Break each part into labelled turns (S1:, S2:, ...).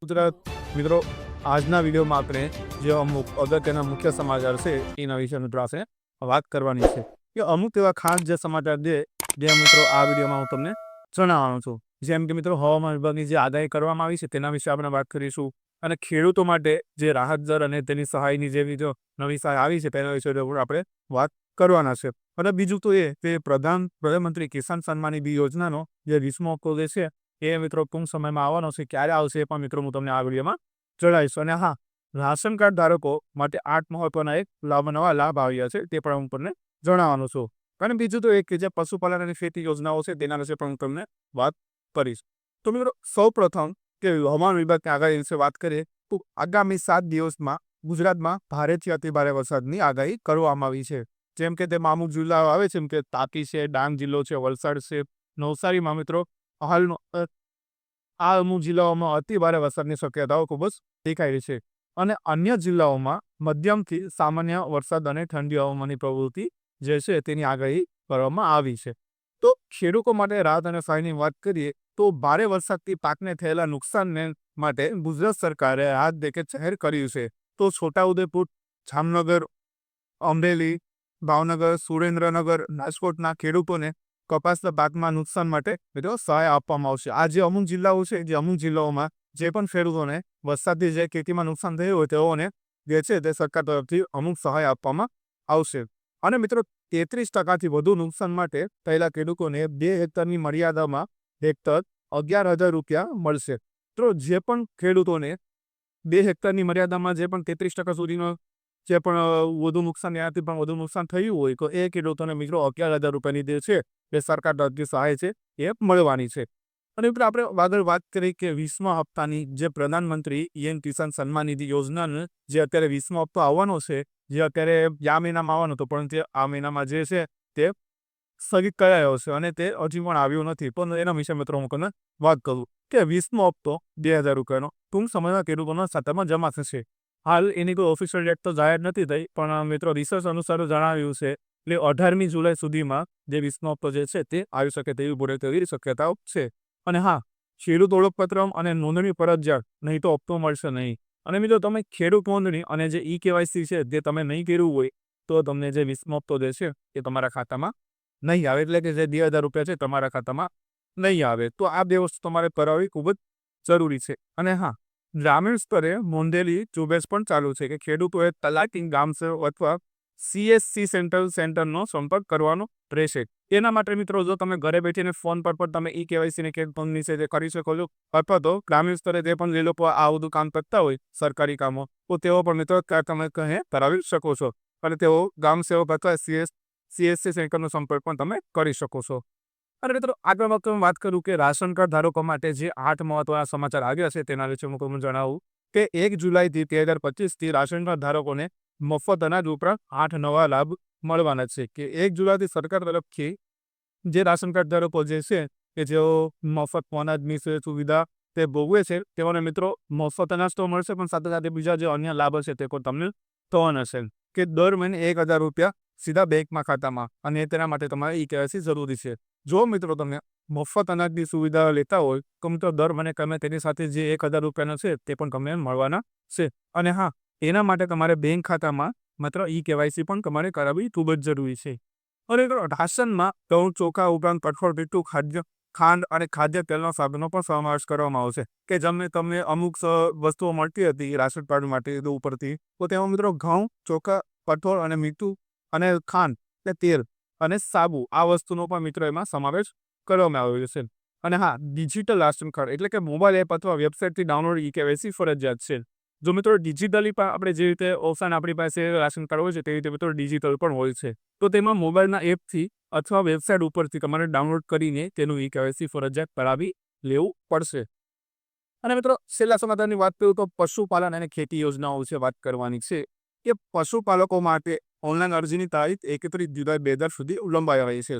S1: ગુજરાત મિત્રો, આજના વિડીયોમાં આપણે જે અમુક અગત્યના મુખ્ય સમાચાર છે એના વિશે મિત્રો આપણે વાત કરવાની છે કે અમુક એવા ખાસ જે સમાચાર છે જે મિત્રો આ વિડીયોમાં હું તમને જણાવવાનો છું. જેમ કે મિત્રો હવામાન વિભાગની જે આગાહી કરવામાં આવી છે તેના વિશે આપણે વાત કરીશું અને ખેડૂતો માટે જે રાહત દર અને તેની સહાયની જેવી જો નવી સહાય આવી છે તેના વિશે આપણે વાત કરવાના છે. અને બીજું તો એ કે પ્રધાનમંત્રી કિસાન સન્માન નિધિ યોજનાનો જે 20મો હપ્તો જે છે એ મિત્રો ટૂંક સમયમાં આવવાનો છે. ક્યારે આવશે એ પણ મિત્રો હું તમને આ વિડીયોમાં જણાવીશ. અને હા, રાશન કાર્ડ ધારકો માટે 8 મહત્વના એક નવા લાભ આવ્યા છે તે પણ હું તમને જણાવવાનો છું. અને બીજું તો એક કે જે પશુપાલન અને ખેતી યોજનાઓ છે તેના વિશે પણ હું તમને વાત કરીશ. તો મિત્રો સૌપ્રથમ કે હવામાન વિભાગની આગાહી વિશે વાત કરીએ તો આગામી 7 દિવસમાં ગુજરાતમાં ભારેથી અતિભારે વરસાદની આગાહી કરવામાં આવી છે. જેમ કે તેમાં અમુક જિલ્લાઓ આવે છે, જેમ કે તાપી છે, ડાંગ જિલ્લો છે, વલસાડ છે, નવસારીમાં મિત્રો હાલનો આ અમુક જિલ્લાઓમાં અતિભારે વરસાદની શક્યતાઓ ખૂબ જ દેખાઈ રહી છે. અને અન્ય જિલ્લાઓમાં મધ્યમથી સામાન્ય વરસાદ અને ઠંડી હવામાનની પ્રવૃત્તિ જે છે તેની આગાહી કરવામાં આવી છે. તો ખેડૂતો માટે રાહત અને સહાયની વાત કરીએ તો ભારે વરસાદથી પાકને થયેલા નુકસાનને માટે ગુજરાત સરકારે રાહત પેકેજ જાહેર કર્યું છે. તો છોટાઉદેપુર, જામનગર, અમરેલી, ભાવનગર, સુરેન્દ્રનગર, રાજકોટના ખેડૂતોને કપાસના પાકમાં નુકસાન માટે મિત્રો સહાય આપવામાં આવશે. આ જે અમુક જિલ્લાઓ છે, જે અમુક જિલ્લાઓમાં જે પણ ખેડૂતોને વરસાદથી જે ખેતીમાં નુકસાન થયું હોય તેઓને જે છે તે સરકાર તરફથી અમુક સહાય આપવામાં આવશે. અને મિત્રો 33% વધુ નુકસાન માટે થયેલા ખેડૂતોને 2 હેક્ટરની મર્યાદામાં હેક્ટર 11,000 રૂપિયા મળશે. તો જે પણ ખેડૂતોને 2 હેક્ટરની મર્યાદામાં જે પણ 33% સુધીનો જે પણ વધુ નુકસાન એનાથી પણ વધુ નુકસાન થયું હોય તો એ ખેડૂતોને મિત્રો 11,000 રૂપિયાની જે છે એ સરકાર તરફથી સહાય છે એ મળવાની છે. અને મિત્રો આપણે આગળ વાત કરીએ કે 20મા હપ્તાની જે પ્રધાનમંત્રી પીએમ કિસાન સન્માન નિધિ યોજનાનો જે અત્યારે 20મો હપ્તો આવવાનો છે, જે અત્યારે આ મહિનામાં આવવાનો હતો પણ તે આ મહિનામાં જે છે તે સ્થગિત કરાયો છે અને તે હજી પણ આવ્યો નથી. પણ એના વિશે મિત્રો હું તમને વાત કરું કે 20મો હપ્તો 2,000 રૂપિયાનો ટૂંક સમયમાં ખેડૂતોના ખાતામાં જમા થશે. હાલ એની કોઈ ઓફિશિયલ ડેટ તો જાહેર નથી થઈ, પણ મિત્રો રિસર્ચ અનુસાર જણાવ્યું છે એટલે 18મી જુલાઈ સુધીમાં જે 20મો હપ્તો જે છે તે આવી શકે તેવી પૂરેપૂરી શક્યતાઓ છે. અને હા, ખેડૂત ઓળખપત્ર અને નોંધણી ફરજિયાત, નહીં તો હપ્તો મળશે નહીં. અને મિત્રો તમે ખેડૂત નોંધણી અને જે ઈ-કેવાયસી છે તે તમે નહીં કર્યું હોય તો તમને જે 20મો હપ્તો જે છે એ તમારા ખાતામાં નહીં આવે, એટલે કે જે 2,000 રૂપિયા છે તમારા ખાતામાં નહીં આવે. તો આ 2 વસ્તુ તમારે કરાવવી ખૂબ જ જરૂરી છે. અને હા, ગ્રામીણ સ્તરે નોંધેલી ઝુંબેશ પણ ચાલુ છે કે ખેડૂતોએ તલાટી, ગામ સેવક અથવા CSC સેન્ટરનો સંપર્ક કરવાનો રહેશે. એના માટે મિત્રો જો તમે ઘરે બેઠીને ફોન પર પણ તમે ઈ-કેવાયસીની કે નોંધણી છે તે કરી શકો છો, અથવા તો ગ્રામીણ સ્તરે જે પણ જે લોકો આ બધું કામ કરતા હોય સરકારી કામો, તો તેઓ પણ મિત્રો તમે કરાવી શકો છો. અને તેઓ ગામ સેવક અથવા CSC સેન્ટરનો સંપર્ક પણ તમે કરી શકો છો. અને મિત્રો આગળ વાત કરું કે રાશન કાર્ડ ધારકો માટે જે 8 મહત્વના સમાચાર આવ્યા છે તેના વિશે હું તમને જણાવું કે 1 જુલાઈથી 2025થી રાશન કાર્ડ ધારકોને મફત અનાજ ઉપરાંત 8 નવા લાભ મળવાના છે. કે 1 જુલાઈથી સરકાર તરફથી જે રાશન કાર્ડ ધારકો જે છે કે જેઓ મફત અનાજની સુવિધા તે ભોગવે છે તેઓને મિત્રો મફત અનાજ તો મળશે, પણ સાથે સાથે બીજા જે અન્ય લાભ હશે તે પણ તમને થવાના છે. કે દર મહિને 1,000 રૂપિયા સીધા બેંકમાં ખાતામાં, અને તેના માટે તમારે ઈ-કેવાયસી જરૂરી છે. જો મિત્રો તમે મફત અનાજની સુવિધા લેતા હોય તો મિત્રો દર મહિને તમે તેની સાથે જે 1,000 રૂપિયાનો છે તે પણ તમને મળવાના છે. અને હા, એના માટે તમારે બેંક ખાતામાં માત્ર ઈ-કેવાયસી પણ તમારે કરાવવી ખૂબ જ જરૂરી છે. અને રાશનમાં ઘઉં, ચોખા ઉપરાંત કઠોળ, મીઠું, ખાંડ અને ખાદ્ય તેલના સાધનો પણ સમાવેશ કરવામાં આવશે. કે જેમને તમને અમુક વસ્તુઓ મળતી હતી રાશન કાર્ડ માટે ઉપરથી, તો તેમાં મિત્રો ઘઉં, ચોખા, કઠોળ અને મીઠું અને ખાંડ એટલે તેલ અને સાબુ આ વસ્તુનો પણ મિત્રો એમાં સમાવેશ કરવામાં આવ્યો છે. અને હા, ડિજિટલ રાશન કાર્ડ એટલે કે મોબાઈલ એપ અથવા વેબસાઇટથી ડાઉનલોડ ઈ-કેવાયસી ફરજિયાત છે. જો મિત્રો ડિજિટલી પણ આપણે જે રીતે ઓપ્શન આપણી પાસે રાશન કાર્ડ હોય છે તેવી રીતે મિત્રો ડિજિટલ પણ હોય છે. તો તેમાં મોબાઈલના એપથી અથવા વેબસાઇટ ઉપરથી તમારે ડાઉનલોડ કરીને તેનું ઈ-કેવાયસી ફરજિયાત કરાવી લેવું પડશે. અને મિત્રો છેલ્લા સમાચારની વાત કરું તો પશુપાલન અને ખેતી યોજનાઓ વિશે વાત કરવાની છે કે પશુપાલકો માટે ઓનલાઈન અરજીની તારીખ 31 જુલાઈ 2000 સુધી લંબાવાઈ છે.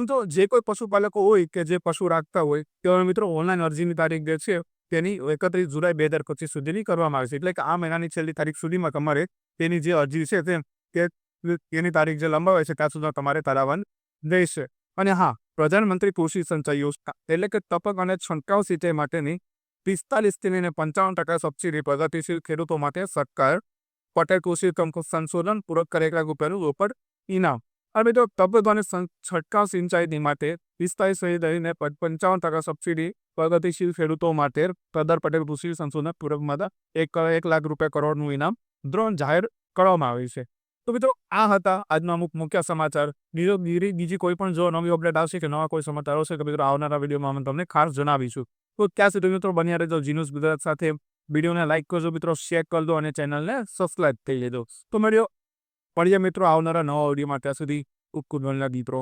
S1: તો જે કોઈ પશુપાલકો હોય કે જે પશુ રાખતા હોય તેઓ મિત્રો ઓનલાઈન અરજીની તારીખ જે છે તેની 31 જુલાઈ 2025 સુધીની કરવામાં આવે છે. એટલે કે આ મહિનાની છેલ્લી તારીખ સુધીમાં તમારે તેની જે અરજી છે તેની તારીખ જે લંબાવાય છે ત્યાં સુધી તમારે કરાવવાની રહેશે. અને હા, પ્રધાનમંત્રી કૃષિ સિંચાઈ યોજના એટલે કે ટપક અને છંટકાવ સિંચાઈ માટેની 45 થી લઈને 55% સબસિડી પ્રગતિશીલ ખેડૂતો માટે સરકાર પટેલ કૃષિ સંશોધન પૂરક કરે ₹1 રોકડ ઇનામ. હવે મિત્રો તબક્કાની છંટકાવ સિંચાઈ માટે 45 થી લઈને 55% સબસિડી પ્રગતિશીલ ખેડૂતો માટે સરદાર પટેલ કૃષિ સંશોધન પૂરક માટે ₹1 કરોડનું ઇનામ ધોરણ જાહેર કરવામાં આવ્યું છે. તો મિત્રો આ હતા આજના અમુક મુખ્ય સમાચાર. બીજી કોઈ પણ જો નવી અપડેટ આવશે કે નવા કોઈ સમાચાર આવશે તો મિત્રો આવનારા વિડીયોમાં અમે તમને ખાસ જણાવીશું. તો ત્યાં સુધી મિત્રો બન્યા રહેજો જી ન્યૂઝ ગુજરાત સાથે. વિડીયોને લાઇક કરજો મિત્રો, શેર કરજો અને ચેનલને સબસ્ક્રાઇબ થઈ લેજો. તો મળીએ મિત્રો આવનારા નવા વિડીયોમાં. ત્યાં સુધી ખૂબ ખૂબ ધન્યવાદ મિત્રો.